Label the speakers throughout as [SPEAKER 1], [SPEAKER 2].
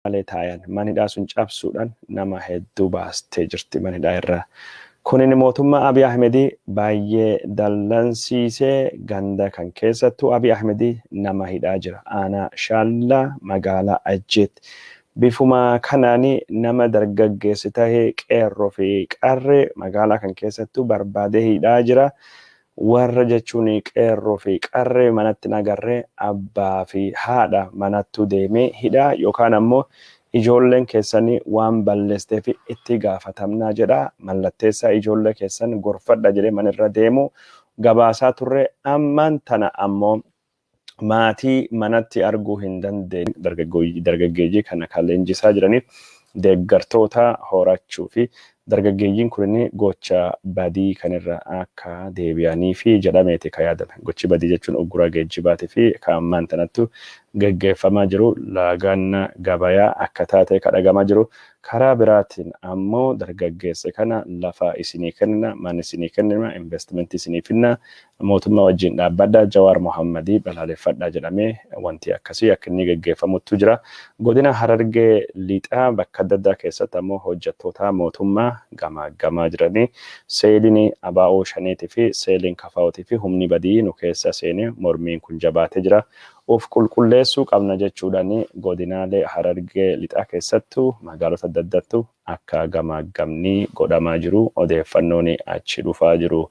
[SPEAKER 1] malee taayan manidhaa sun cabsuudhaan nama hedduu baastee jirti manidhaa irraa. Kunin mootummaa Abiy Ahmedii baay'ee dallansiisee ganda kan keessattuu Abiy Ahmedii nama hidhaa jira. Aanaa Shaallaa magaalaa Ajjeetti. Bifuma kanaanii nama dargaggeessi tahee qeerroo fi qarree magaalaa kan keessattuu barbaadee hidhaa jira. Warra jechuun qeerroo fi qarree manatti nagarree abbaa fi haadha manattu deemee hidhaa yookaan ammoo ijoolleen keessanii waan balleessitee fi itti gaafatamnaa jedha. Mallatteessaa ijoollee keessan gorfadha jedhee manirra deemu gabaasaa turre. Ammaan tana ammoo maatii manatti arguu hin dandeenye dargaggeeyyii kana kan leenjisaa jiraniif deeggartoota horachuu fi dargaggeeyyiin kun gocha badii kanirra akka deebi'anii fi jedhameeti kan yaadame. Gochi badii jechuun uggura geejjibaatii fi kan ammaan tanattu gaggeeffamaa jiru laganna gabayaa akka taate kadhagamaa jiru. Karaa biraatiin ammoo dargaggeessa kana lafa isinii kennina, mana isinii kennina, investimentii isinii finna, mootummaa wajjin dhaabbadha Jawaar Mohammadii balaaleffadha jedhamee wanti akkasii akka inni gaggeeffamutu jira. Godina Harargee lixaa bakka adda addaa keessatti ammoo hojjettoota mootummaa gamaa jiranii seeliin ABO shaneetii fi seeliin kafaawwatii fi humni badii nu keessa seenee mormiin kun jabaatee jira. Of qulqulleessuu qabna jechuudhaan godinaalee Harargee lixaa keessattuu magaalota adda addaattu akka gamaagamni godhamaa jiru odeeffannoon achi dhufaa jiru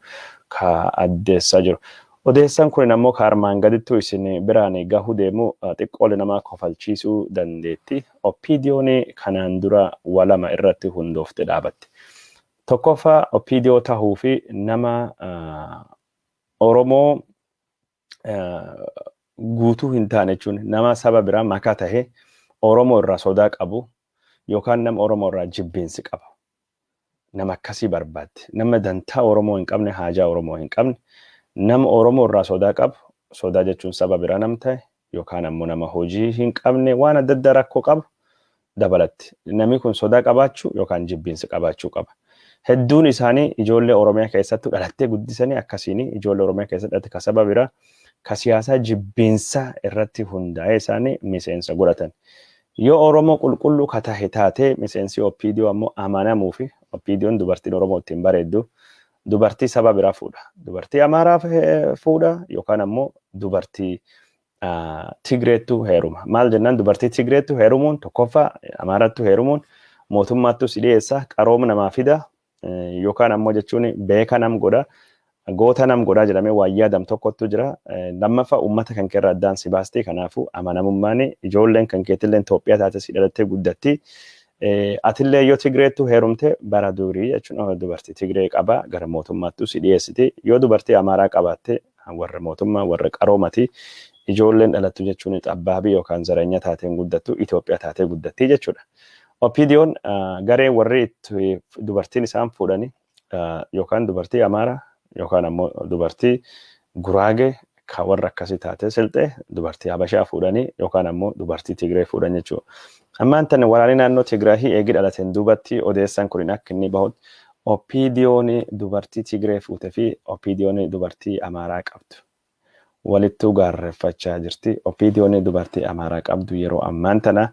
[SPEAKER 1] ka addeessaa jiru. Odeessaan kun ammoo kaarmaan gadittuu isin biraan gahuu deemu xiqqoolee namaa kofalchiisuu dandeetti. Oppiidiyoon kanaan dura walama irratti hundoofte dhaabatte. Tokkoffaa Oppiidiyoo tahuu fi nama Oromoo guutuu hin taane jechuun nama saba biraa makaa tahee Oromoo irraa sodaa qabu yookaan nama Oromoo irraa jibbiinsi qaba. Nama akkasii barbaadde. Nama dantaa Oromoo hin qabne, haajaa Oromoo hin qabne, nama Oromoo irraa sodaa qabu, sodaa jechuun saba biraa nam ta'e yookaan ammoo nama hojii hin qabne waan adda addaa rakkoo qabu dabalatti. Namni kun sodaa qabaachuu yookaan jibbiinsi qabaachuu qaba. Hedduun isaanii ijoollee Oromiyaa keessatti dhalattee guddisanii akkasiin ijoollee Oromiyaa keessatti dhalatte ka saba biraa ka siyaasaa jibbiinsa irratti hundaa'ee isaanii miseensa godhatan. Yoo Oromoo qulqulluu ka tahe taatee miseensi Oppiidiyoo ammoo amanamuu fi Oppiidiyoon dubartiin Oromoo ittiin bareeddu dubartii saba biraa fuudha. Dubartii Amaaraa fuudha yookaan ammoo dubartii Tigreettu heeruma. Maal jennaan dubartii Tigreettu heerumuun tokkoffaa Amaarattu heerumuun mootummaattu si dhiyeessa qarooma namaa fida yookaan ammoo jechuun beeka nam godha. Goota nam godhaa jedhamee waan yaadam tokkottu jira. Lammaffaa uummata kan keerra addaan si baastee kanaafuu amanamummaan ijoolleen kan keetillee Itoophiyaa taate si dhalattee guddatti. Atillee yoo Tigreettu heerumte bara durii jechuun dubartii Tigree qaba gara mootummaattu si dhiyeessiti. Yoo dubartii Amaaraa qabaatte warra mootummaa warra qaroomati ijoolleen dhalattu jechuun xabbaabii yookaan zareenya taateen guddattu Itoophiyaa taatee guddatti jechuudha. Oppiidiyoon garee warri dubartiin isaan fuudhani yookaan dubartii Amaaraa yookaan ammoo dubartii Guraagee ka warra akkasii taatee silxee dubartii Habashaa fuudhanii yookaan ammoo dubartii Tigree fuudhan jechuudha. Ammaan tan waraanni naannoo Tigraahii eegi dhalateen duubatti odeessaan kun akka inni bahutti Oppiidiyoon dubartii Tigree fuute fi Oppiidiyoon dubartii Amaaraa qabdu. Walittuu gaarreeffachaa jirti. Oppiidiyoon dubartii Amaaraa qabdu yeroo ammaan tana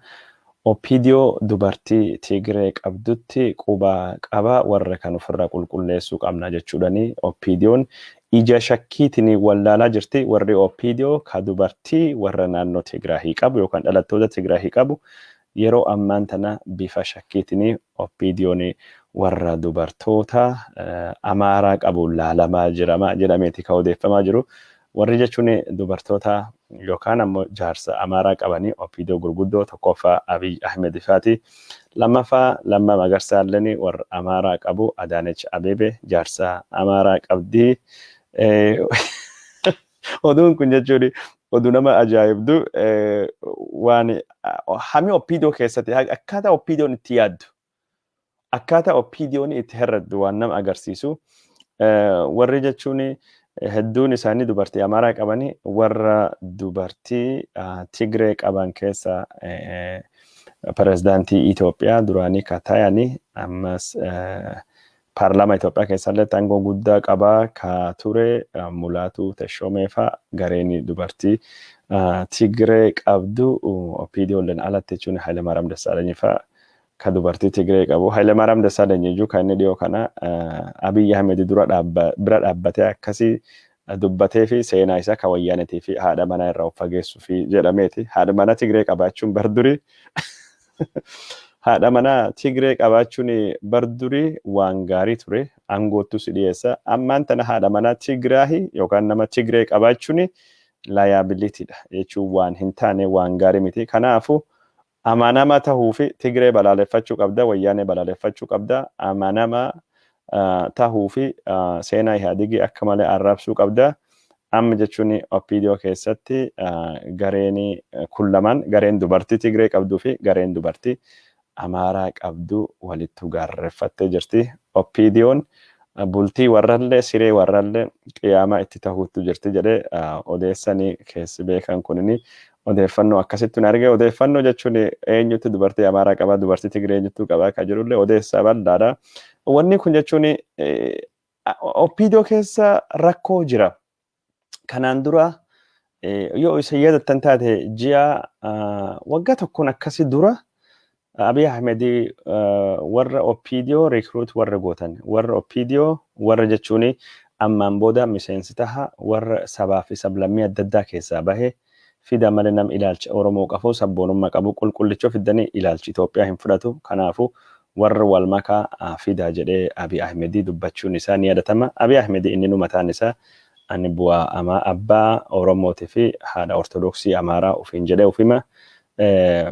[SPEAKER 1] Oppiidiyoo dubartii Tigree qabdutti quba qaba warra kan ofirraa qulqulleessuu qabna jechuudhani. Oppiidiyoon ija shakkiitiin wallaalaa jirti. Warri Oppiidiyoo ka dubartii warra naannoo Tigraahii qabu yookaan dhalattoota Tigraahii qabu yeroo ammaan tana bifa shakkiitiin Oppiidiyoon warra dubartoota Amaaraa qabu laalamaa jedhameeti ka odeeffamaa jiru. Warri jechuun dubartoota yookaan ammoo jaarsa Amaaraa qabanii Oppiidiyoo gurguddoo tokkoffaa Abiy Ahmed faati. Lammaffaa Lammaa Magarsaallee warra Amaaraa qabu Adaanech Abeebee jaarsa Amaaraa qabdi. Oduun kun jechuun oduu nama ajaa'ibdu waan hammi Oppiidiyoo keessatti akkaataa Oppiidiyoon itti yaaddu akkaataa Oppiidiyoon itti herreddu waan nama agarsiisu. Warri jechuun hedduun isaanii dubartii Amaaraa qabanii warra dubartii Tigree qaban keessa pirezidaantii Itoophiyaa duraanii ka ta'anii ammas paarlaamaa Itoophiyaa keessallee aangoo guddaa qabaa ka ture Mulaatuu Teshoomeefaa gareen dubartii Tigree qabdu OPDO'n alatti jechuun Hayilemaariyaam Dassaalany fa'aa ka dubartii Tigree qabu. Hayilemaariyaam Dassaalany iyyuu kan inni dhiyoo kana Abiyyi Ahmed bira dhaabbatee akkasii dubbatee fi seenaa isaa kan wayyaanetii fi haadha manaa irraa of fageessuu fi jedhameeti. Haadha manaa Tigree qabaachuun bardurii haadha manaa Tigree qabaachuun bardurii waan gaarii ture. Aangoottu si dhiyeessa. Ammaan tana haadha manaa Tigraahi yookaan nama Tigree qabaachuun liabilityidha jechuun waan hin taane waan gaarii miti. Kanaafuu amanama tahuu fi Tigree balaaleffachuu qabda, wayyaanee balaaleffachuu qabda. Amanama tahuu fi seenaa Ihaadigii akka malee arrabsuu qabda. Amma jechuun OPDO keessatti gareen kun lamaan gareen dubartii Tigree qabduu fi gareen dubartii Amaaraa qabdu walitti gaarreeffattee jirti. OPDO'n bultii warrallee siree warrallee qiyaamaa itti tahuutu jirti jedhee odeessanii keessi beekan kunini odeeffannoo akkasitti arge. Odeeffannoo jechuun eenyutti dubartii Amaaraa qaba, dubartii Tigree eenyutti qaba kan jedhullee odeessaa bal'aadha. Wanni kun jechuun OPDO keessa rakkoo jira. Kanaan dura yoo isa yaadattan taate ji'a waggaa tokkoon akkasii dura Abiy Ahmed warra OPDO recruit warra gootan warra OPDO warra jechuun ammaan booda miseensi taha warra sabaa fi sablammii adda addaa keessaa bahee fida malee nam ilaalcha Oromoo qabu sabboonummaa qabu qulqullichoo fidanii ilaalchi Itoophiyaa hin fudhatu. Kanaafuu warra wal makaa fida jedhee Abiy Ahmed dubbachuun isaa ni yaadatama. Abiy Ahmed inni mataan isaa ani bu'aa abbaa Oromootii fi haadha Ortodoksii Amaaraa ofiin jedhee ofima.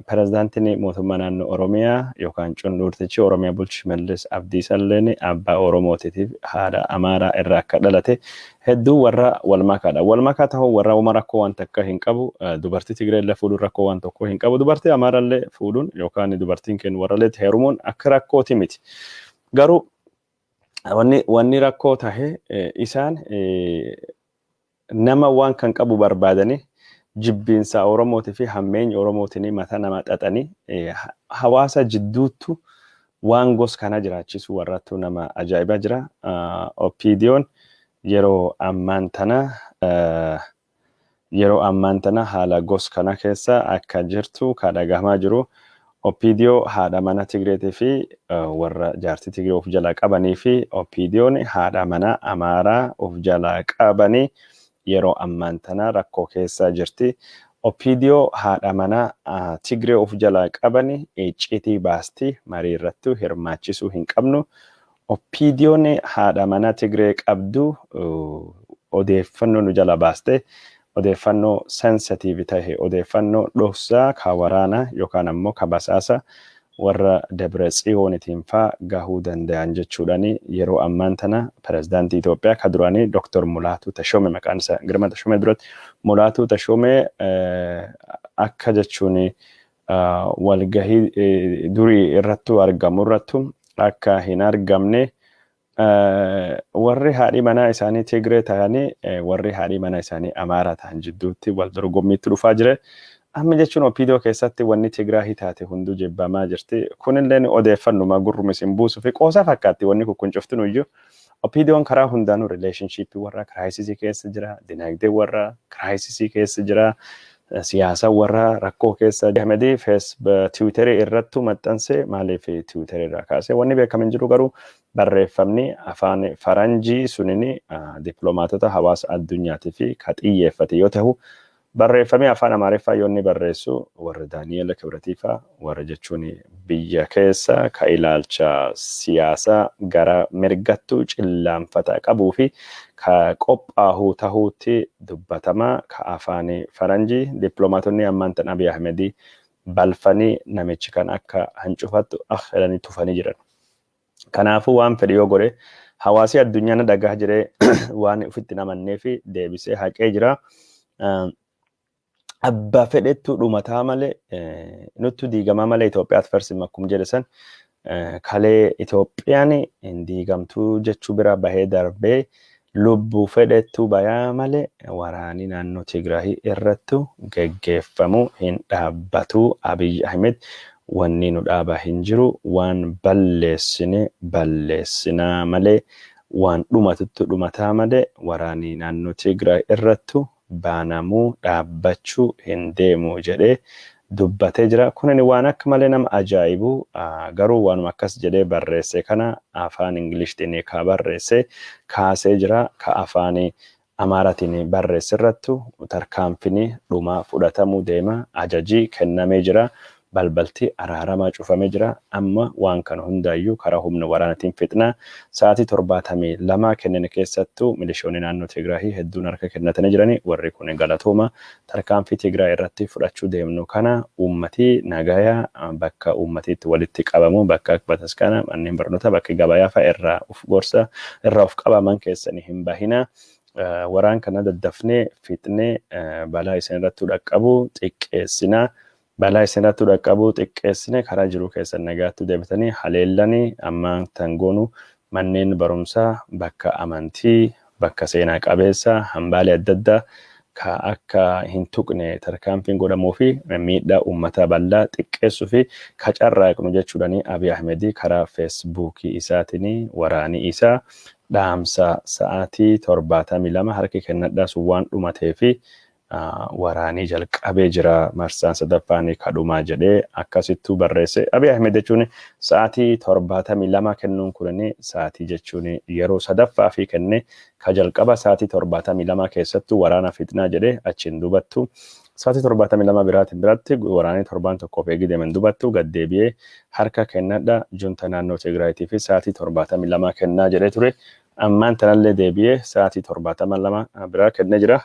[SPEAKER 1] Pirezidaantiin mootummaa naannoo Oromiyaa yookaan cunduurtichi Oromiyaa bulchu Shimallis Abdiisalleen abbaa Oromootiif haadha Amaaraa irraa akka dhalate hedduu warra wal makaadha. Wal makaa ta'uu warra Oromoo rakkoo waan takka hin qabu. Dubartii Tigree illee fuudhuun rakkoo waan tokko hin qabu. Dubartii Amaaraa illee fuudhuun yookaan dubartiin kennu warra illee heerumuun akka rakkooti miti. Garuu wanni rakkoo tahe isaan nama waan kan qabu barbaadanii jibbiinsa Oromootii fi hammeenya Oromootiin mataa nama xaxanii hawaasa jidduuttu waan gos kana jiraachisu warrattu nama ajaa'iba jira. OPDO'n yeroo ammaan tana haala gos kana keessa akka jirtu kan dhagahamaa jiru. OPDO haadha mana Tigreetii fi warra jaartii Tigree of jalaa qabanii fi OPDO'n haadha mana Amaaraa of jalaa qabanii yeroo ammaan tana rakkoo keessa jirti. OPDO haadha mana Tigree of jalaa qabanii icciitii baasti marii irratti hirmaachisuu hin qabnu. OPDO'n haadha mana Tigree qabdu odeeffannoo nu jala baaste odeeffannoo sensitive tahe odeeffannoo dhoksaa ka waraana yookaan ammoo ka basaasa warra Dabratsiyoonitiin faa gahuu danda'an jechuudhaani yeroo ammaan tana pirezidaantii Itoophiyaa ka duraanii Dr. Mulaatuu Tashoomee maqaan isaa Girmaa Tashoomee duratti Mulaatuu Tashoomee akka jechuun walgahii durii irrattu argamu irrattu akka hin argamne warri haadhi manaa isaanii Tigree ta'anii warri haadhi manaa isaanii Amaaraa ta'an jidduutti wal dorgommiitti dhufaa jire. Amma jechuun OPDO keessatti wanni Tigraahii taate hunduu jibbamaa jirti. Kunillee odeeffannuma gurruma isin buusuu fi qoosaa fakkaatti wanni kun cuftin iyyuu. OPDO'n karaa hundaanuu relationship warra kiraayisisii keessa jira, dinagdee warra kiraayisisii keessa jira, siyaasa warra rakkoo keessa Ahmedii Tiwiiterii irrattu maxxanse maaliif Tiwiiterii irraa kaase wanni beekamin jiru garuu barreeffamni afaan Faranjii sunini dippiloomaatota hawaasa addunyaatii fi ka xiyyeeffate yoo ta'u barreeffamni afaan Amaariffaa yoonni barreessu warra Daani'eel Kibratiifaa warra jechuun biyya keessa ka ilaalcha siyaasa gara mirgattuu cillaanfata qabuu fi ka qophaa'uu tahuutti dubbatamaa ka afaan Faranjii dippiloomaatonni ammaan tan Abiy Ahmedii balfanii namichi kan akka hancufattu jedhanii tufanii jiran. Kanaafuu waan fedhi yoo godhe hawaasi addunyaan dhagaa jiree waan ofitti namannee fi deebisee haqee jira. Abbaa fedhettu dhumataa malee nutti diigamaa malee Itoophiyaatti farsi makkum jedhe san kalee Itoophiyaan hin diigamtuu jechuu bira bahee darbee lubbuu fedhettu bayaa malee waraanii naannoo Tigraahii irrattu geggeeffamuu hin dhaabbatu. Abiy Ahmed wanni nu dhaabaa hin jiru waan balleessinaa malee waan dhumatutti dhumataa malee waraanii naannoo Tigraahii irrattu baanamuu dhaabbachuu hin deemu jedhee dubbatee jira. Kunin waan akka malee nama ajaa'ibu garuu waanuma akkas jedhee barreesse kana afaan Ingilishtiin ka barreesse kaasee jira. Ka afaan Amaaratiin barreesse irrattu tarkaanfini dhuma fudhatamuu deema. Ajajii kennamee jira. Balbalti araaramaa cufamee jira. Amma waan kana hundaayyuu karaa humna waraanaatiin fixnaa sa'aatii 72 kennine keessattuu milishoonni naannoo Tigraahii hedduun harka kennatanii jiranii warri kun galatooma tarkaanfii Tigraay irratti fudhachuu deemnu kana uummatii nagayaa bakka uummatiitti walitti qabamu bakka bataskaana manneen barnoota bakka gabayaa fa'a irraa of qabaman keessanii hin bahinaa. Waraan kana daddafnee fixnee balaa isin irratti dhaqqabu xiqqeessinaa. Balaa isinirratti dhaqqabu xiqqeessine karaa jiru keessa nagaatti deebitanii haleellanii amma tangoonu manneen barumsaa bakka amantii bakka seenaa qabeessa hambaalee adda addaa ka akka hin tuqne tarkaanfiin godhamuu fi miidhaa uummata bal'aa xiqqeessuu fi ka carraaqnu jechuudhani Abiy Ahmed karaa feesbuukii isaatiin waraanii isaa dhaamsa sa'aatii 72 harki kennadhaa sun waan dhumatee fi waraanii jalqabee jira marsaan sadaffaan kadhumaa jedhee akkasittuu barreesse. Abiy Ahmed jechuun sa'aatii 72 kennuun kunni sa'aatii jechuun yeroo sadaffaa fi kenne ka jalqaba sa'aatii 72 keessattuu waraana fixnaa jedhee achiin dubattu sa'aatii 72 biratti waraanii 71 eegi deemen dubattu gaddeebi'ee harka kennadha junta naannoo Tigraayitii fi sa'aatii 72 kennaa jedhee ture. Ammaan tanallee deebi'ee sa'aatii 72 biraa kennee jira.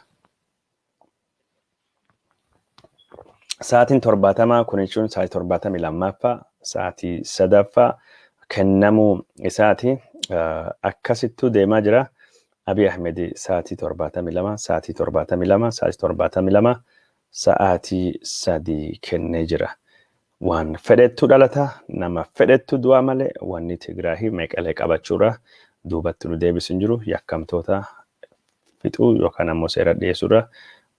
[SPEAKER 1] Sa'aatiin 70 kun jechuun sa'aatii 72ffaa sa'aatii sadaffaa kennamuu isaati akkasittuu deemaa jira. Abiy Ahmed sa'aatii 72 sa'aatii 72 sa'aatii 72 sa'aatii 3 kennee jira. Waan fedhettu dhalata nama fedhettu du'a malee wanni Tigraahii meeqalee qabachuudha duubatti nu deebisin jiru yakkamtoota fixuu yookaan ammoo seera dhiyeessuudha.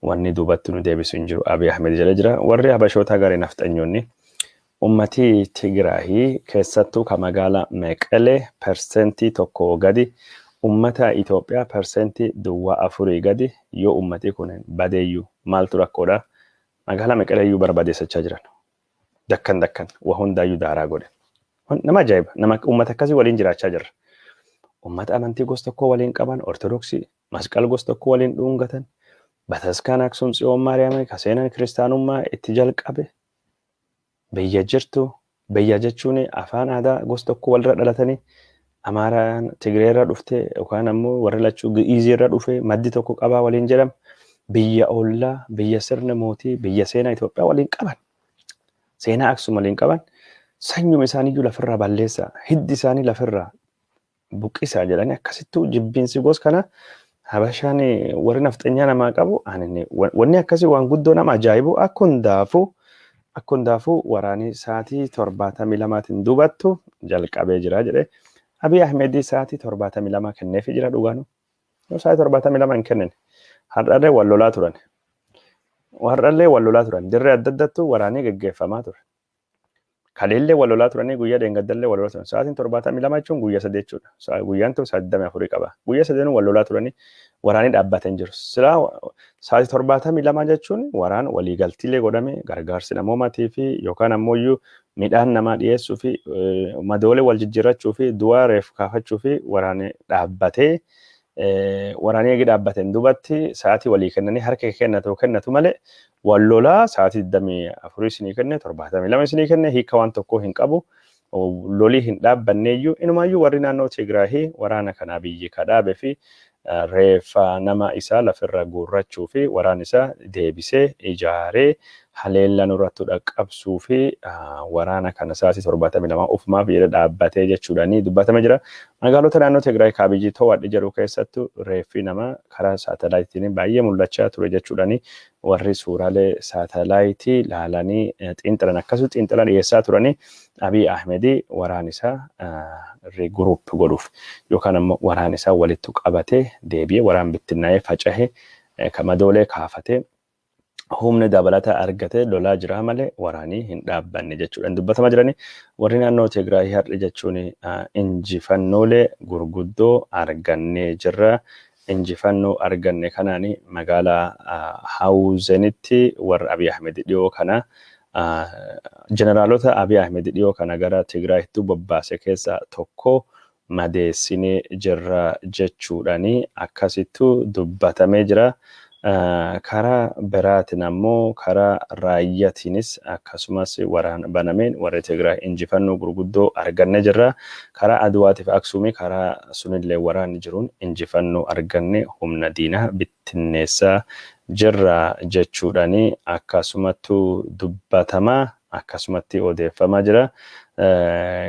[SPEAKER 1] Wanni duubatti nu deebisin jiru Abiy Ahmed jala jira. Warri habashoota garee nafxanyoonni ummatii Tigraahii keessattuu ka magaalaa Meqalee persentii tokko gadi ummata Itoophiyaa persentii 4 gadi yoo ummatii kun badeeyyuu maaltu rakkoodha magaalaa Meqaleeyyuu barbadeessachaa jiran. Dakkan waa hundaayyuu daaraa godhe. Nama ajaa'iba nama ummata akkasii waliin jiraachaa jirra. Ummata amantii gosa tokko waliin qaban Ortodoksii masqal gosa tokko waliin dhuungatan. Bataskaan Aksum Tsiyoon Maariyaamii ka seenan kiristaanummaa itti jalqabe biyya jirtu biyya jechuun afaan aadaa gosa tokko walirra dhalatanii Amaaraan Tigreerra dhufte yookaan ammoo warri lachuu Gi'iizirra dhufe maddi tokko qabaa waliin jedhama. Biyya ollaa biyya sirna mootii biyya seenaa Itoophiyaa waliin qaban seenaa Aksum waliin qaban sanyuma isaaniiyyuu lafirraa balleessaa hiddi isaanii lafirraa buqqisaa jedhanii akkasittuu jibbiinsi gosa kana Habashaan warri nafxanyaa namaa qabu wanni akkasii waan guddoo nama ajaa'ibu akka hundaafuu waraanii sa'aatii 72tiin dubattu jalqabee jira jedhe. Abiy Ahmed sa'aatii 72 kenneefii jira dhugaanu. Sa'aatii 72 hin kennine. Har'allee wal lolaa turan. Dirree adda addattuu waraanii gaggeeffamaa ture. Kaleellee wal lolaa turanii guyyaa dheengaddallee wal lolaa turan. Sa'aatiin 72 jechuun guyyaa 8 jechuudha. Guyyaan tokko 84 qaba. Guyyaa 8 wal lolaa turanii waraanii dhaabbatanii jiru. Silaa sa'aatii 72 jechuun waraan waliigaltiilee godhame gargaarsi namoomaatii fi yookaan ammoo midhaan namaa dhiyeessuu fi madoolee wal jijjiirrachuu fi du'aa reef kaafachuu fi waraanii dhaabbatee waraanii eegi dhaabbateen dubatti sa'aatii walii kennanii harka kennatu malee wal lolaa sa'aatii 24 isinii kenne 72 isinii kenne hiika waan tokko hin qabu lolii hin dhaabbanneeyyuu inumaayyuu warri naannoo Tigraahii waraana kanaa biyyi kadhaabe fi reeffa nama isaa lafirra guurrachuu fi waraan isaa deebisee ijaaree haleellan irratti dhaqqabsuu fi waraana kana sa'aatii 72 ufumaaf jedhe dhaabbatee jechuudhaani dubbatame jira. Magaalota naannoo Tigraay Kaabijii To'adhi jedhu keessattuu reeffi nama karaa saatalaayitiin baay'ee mul'achaa ture jechuudhaani warri suuraalee saatalaayitii laalanii xiinxalan akkasuma xiinxalan dhiyeessaa turanii Abiy Ahmed waraan isaa guruup godhuuf yookaan ammoo waraan isaa walitti qabatee deebi'ee waraan bittinnaa'ee faca'ee kamadoolee kaafatee humna dabalataa argatee lolaa jira malee waraanii hin dhaabbanne jechuudhaan dubbatama jiranii warri naannoo Tigraay har'i jechuun injifannoolee gurguddoo argannee jirra injifannoo arganne kanaani magaalaa Hawuzenitti warra Abiy Ahmed dhiyoo kana generaalota Abiy Ahmed dhiyoo kana gara Tigraayitti bobbaase keessaa tokko madeessinee jirra jechuudhaani akkasittu dubbatamee jira. Karaa biraatiin ammoo karaa raayyatiinis akkasumas waraana banameen warri Tigraay injifannoo gurguddoo arganne jirra. Karaa Aduwaatiif Aksuumii karaa sunillee waraanni jiruun injifannoo arganne humna diinaa bittinneessaa jirra jechuudhaani akkasumattuu dubbatamaa akkasumatti odeeffamaa jira.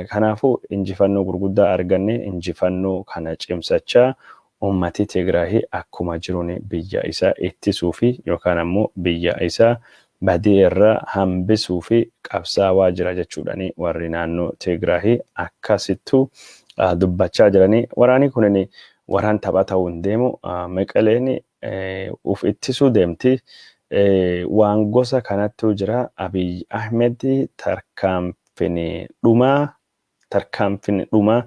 [SPEAKER 1] Kanaafuu injifannoo gurguddaa arganne injifannoo kana cimsachaa ummati Tigraay akkuma jiruun biyya isaa ittisuu fi yookaan ammoo biyya isaa badii irraa hambisuu fi qabsaawaa jira jechuudhaani warri naannoo Tigraay akkasittuu dubbachaa jiranii. Waraanni kunin waraan taphaa ta'uu hin deemu. Meqaleen uf ittisuu deemti. Waan gosa kanattuu jira. Abiy Ahmed tarkaanfini dhumaa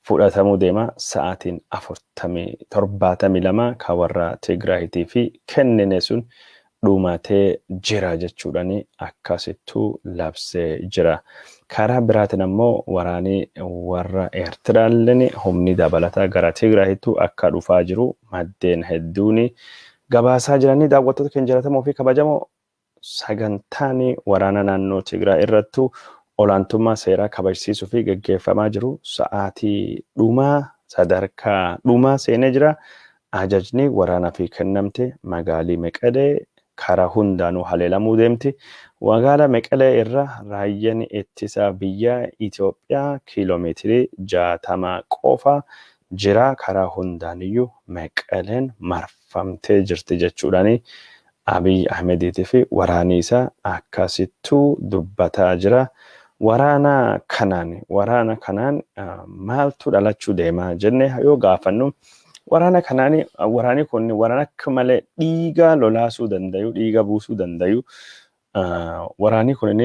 [SPEAKER 1] fudhatamuu deema sa'aatiin 72 ka warra Tigraayitii fi kennine sun dhumatee jira jechuudhaani akkasittuu labsee jira. Karaa biraatiin ammoo waraanii warra Eertiraalleen humni dabalataa gara Tigraayittuu akka dhufaa jiru maddeen hedduun gabaasaa jiranii. Daawwattoota keenya jaallatamoo fi kabajamoo sagantaan waraana naannoo Tigraay irrattu olaantummaa seeraa kabajsiisuu fi gaggeeffamaa jiru sa'aatii dhumaa sadarkaa dhumaa seenee jira. Ajajni waraanaa fi kennamte magaalii Meqalee karaa hundaanuu haleelamuu deemti. Magaalaa Meqalee irra raayyaan ittisa biyya Itoophiyaa kiiloomeetirii 60 qofa jira. Karaa hundaaniyyuu Meqaleen marfamtee jirti jechuudhaani Abiy Ahmediitii fi waraanni isaa akkasittuu dubbataa jira. Waraana kanaan maaltu dhalachuu deema jenne yoo gaafannu waraana kanaan waraanni kun waraana akka malee dhiiga lolaasuu dandayu, dhiiga buusuu dandayu. Waraanni kun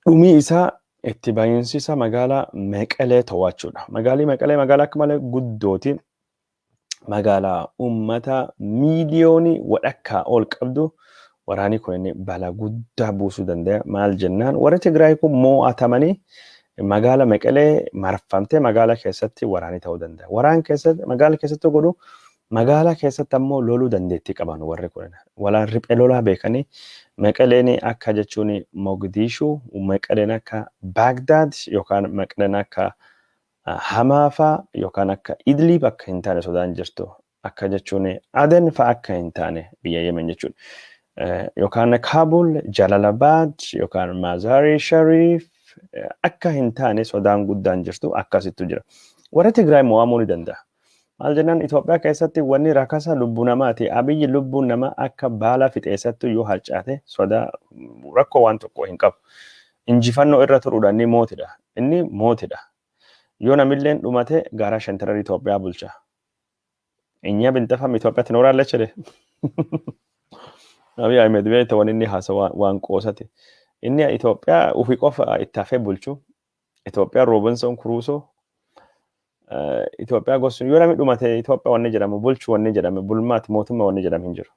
[SPEAKER 1] dhumii isaa itti baay'insiisa magaalaa Meqalee to'achuudha. Magaalii Meqalee magaalaa akka malee guddooti. Magaalaa ummata miiliyoonii wadhakkaa ol qabdu. Waraanni kun balaa guddaa buusuu danda'a. Maal jennaan warri Tigraay kun mo'atamanii magaalaa Meqalee marfamtee magaalaa keessatti waraanni ta'uu danda'a. Waraan keessatti magaalaa keessatti godhu magaalaa keessatti ammoo loluu dandeettii qaban warri kun. Walaan riphee lolaa beekanii Meqaleen akka jechuun Mogadishuu, Meqaleen akka Baagdaad yookaan Meqaleen akka Hamaafa yookaan akka Idlib akka hin taane sodaan jirtu. Akka jechuun Aden fa'a akka hin taane biyya Yemen jechuudha. Yookaan Kabul, Jalalabad yookaan Mazar-e Sharif akka hin taane sodaan guddaan jirtu akkasittu jira. Warri Tigraay mo'amuu ni danda'a. Maal jennaan Itoophiyaa keessatti wanni rakasa lubbuu namaati. Abiyyi lubbuun namaa akka baala fixeessattu yoo harcaate sodaa rakkoo waan tokko hin qabu. Injifannoo irra turuudhaan ni mootidha. Inni mootidha. Yoo namilleen dhumate gaara shantarar Itoophiyaa bulcha. Inya bintafam Itoophiyaatti nooraan lechede. Abiy Ahmed beekta waan inni haasawa waan qoosate. Inni Itoophiyaa ofii qofa itti hafee bulchu. Itoophiyaa Robinson Crusoe. Itoophiyaa gosuun yoo namni dhumate Itoophiyaa wanni jedhamu bulchu wanni jedhame bulmaati mootummaa wanni jedhamu hin jiru.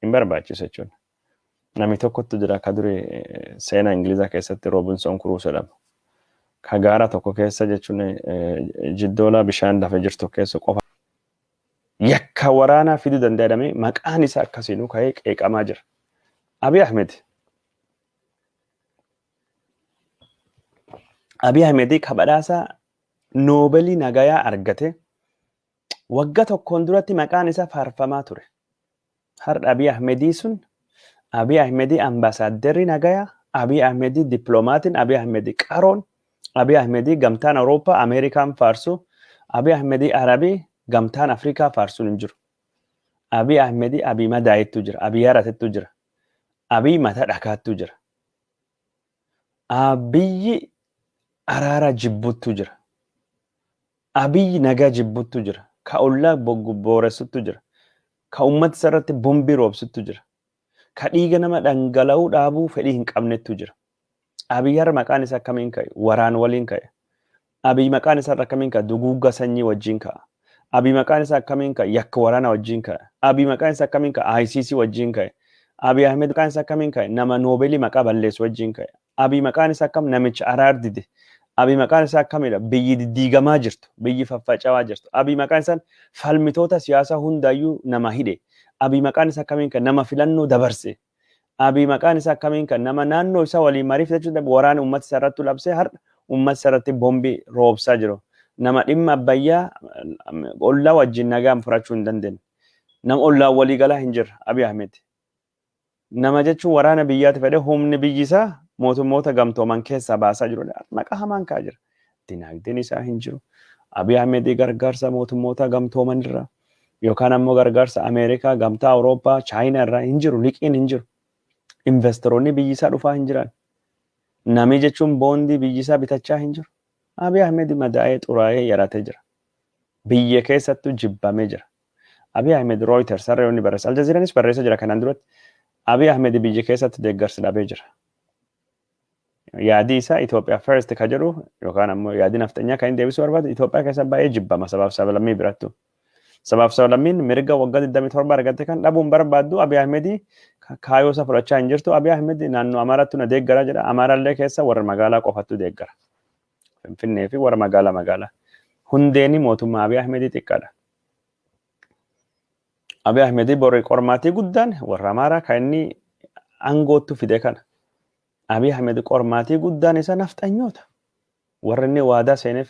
[SPEAKER 1] Hin barbaachisu jechuudha. Namni tokkotu jira ka duri seenaa Ingilizaa keessatti Robinson Crusoe jedhama. Ka gaara tokko keessa jechuun jiddoola bishaan lafa jirtu keessa qofa. Yakka waraanaa fiduu danda'ame maqaan isaa akkasiinuu ka'ee qeeqamaa jira. Abiy Ahmed kabadhaasaa Noobelii nagayaa argate waggaa tokkoon duratti maqaan isaa faarfamaa ture. Har'a Abiy Ahmedii sun Abiy Ahmedii ambaasaaddarri nagayaa, Abiy Ahmedii dippiloomatiin, Abiy Ahmedii qaroon, Abiy Ahmedii gamtaan Awurooppaa Ameerikaan faarsu, Abiy Ahmedii Arabii gamtaan Afrikaa faarsuun hin jiru. Abiy Ahmedii Abiy madaa'ettu jira, Abiy haratettu jira, Abiy mata dhakaattu jira, Abiy araara jibbuttu jira, Abiy nagaa jibbuttu jira, ka ollaa booressutu jira, ka uummata sarratti bombii roobsuttu jira, ka dhiiga nama dhangala'uu dhaabuu fedhii hin qabnettu jira. Abiy har'a maqaan isaa akkamiin ka'e? Waraan waliin ka'e. Abiy maqaan isaa akkamiin ka'e? Duguugga sanyii wajjin ka'a. Abii maqaan isaa akkamiin ka'e yakka waraana wajjin ka'e. Abii maqaan isaa akkamiin ka'e ICC wajjin ka'e. Abii Ahmed maqaan isaa akkamiin ka'e nama Noobeelii maqaa balleessu wajjin ka'e. Abii maqaan isaa akkam namicha araar dide. Abii maqaan isaa akkamidha biyyi diddiigamaa jirtu biyyi faffaca'aa jirtu. Abii maqaan isaa falmitoota siyaasaa hundaayyuu nama hidhe. Abii maqaan isaa akkamiin ka'e nama filannoo dabarse. Abii maqaan isaa akkamiin ka'e nama naannoo isaa waliin mariif jechuudha waraana uummata isaa irratti labsee har'a uummata isaa irratti boombii roobsaa jiru. Nama dhimma abbayyaa ollaa wajjin nagaan furachuu hin dandeenye. Nama ollaan walii galaa hin jirre Abiy Ahmed. Nama jechuun waraana biyyaatti fedhe humni biyyi isaa mootummoota gamtooman keessaa baasaa jirudha. Maqaa hamaan kaa jira. Dinagdeen isaa hin jiru. Abiy Ahmed gargaarsa mootummoota gamtooman irraa yookaan ammoo gargaarsa Ameerikaa, gamtaa Awurooppaa, Chaayinaa irraa hin jiru. Liqiin hin jiru. Investoroonni biyyi isaa dhufaa hin jiran. Nami jechuun boondii biyyi isaa bitachaa hin jiru. Abiy Ahmed madaa'ee xuraa'ee yaratee jira. Biyya keessattuu jibbamee jira. Abiy Ahmed Reuters sarreewwan barreessa. Aljazeeraanis barreessa jira kanaan duratti. Abiy Ahmed biyya keessatti deeggarsa dhabee jira. Yaadii isaa Itoophiyaa first ka jedhu yookaan ammoo yaadii naftanyaa kan deebisuu barbaadu Itoophiyaa keessa baay'ee jibbama sabaaf sablammii birattu. Sabaaf sablammiin mirga waggaa 27 argatte kan dhabuun barbaaddu Abiy Ahmed kaayoo isaa fudhachaa hin jirtu. Abiy Ahmed naannoo Amaaraatti na deeggara jedha. Amaaraallee keessa warra magaalaa qofattu deeggara. Finfinnee fi warra magaalaa. Hundeeni mootummaa Abiy Ahmed xiqqaadha. Abiy Ahmed borii qormaatii guddaan warra Amaaraa kan inni aangoottu fide kana. Abiy Ahmed qormaatii guddaan isa nafxanyoota. Warra inni waadaa seeneef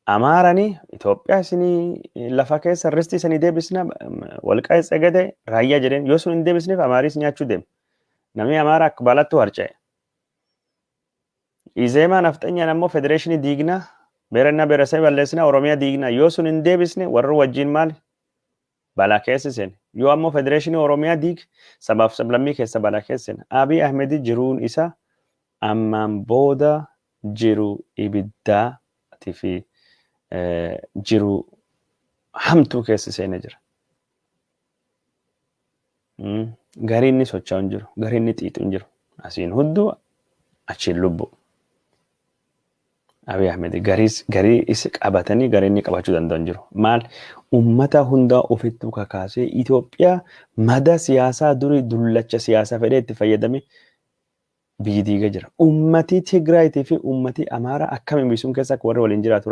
[SPEAKER 1] Amaaranii Itoophiyaa isinii lafa keessa risti isanii deebisna walqaa tsegede raayyaa jedheen yoo sun hin deebisneef Amaaris nyaachuu deema. Namni Amaaraa akka baalattu harca'e. Izeemaa nafxanyaan ammoo federeeshinii diignaa beerannaa beerasee balleessinaa Oromiyaa diignaa yoo sun hin deebisne warra wajjin maali? Balaa keessa seene. Yoo ammoo federeeshinii Oromiyaa diig sabaaf sablammii keessa balaa keessa seene. Abiy Ahmed jiruun isaa ammaan booda jiru ibiddaatii fi jiru hamtuu keessa seenee jira. Garii inni socho'u hin jiru. Garii inni xiixu hin jiru. Asiin hudduu achiin lubbu. Abiy Ahmed garii isa qabatanii garii inni qabachuu danda'u hin jiru. Maal ummata hundaa ofittuu kakaasee Itoophiyaa mada siyaasaa durii dullacha siyaasaa fedhee itti fayyadame biyyi diigaa jira. Ummati Tigraayitii fi ummati Amaaraa akkamiin biyya keessa akka warra waliin jiraatu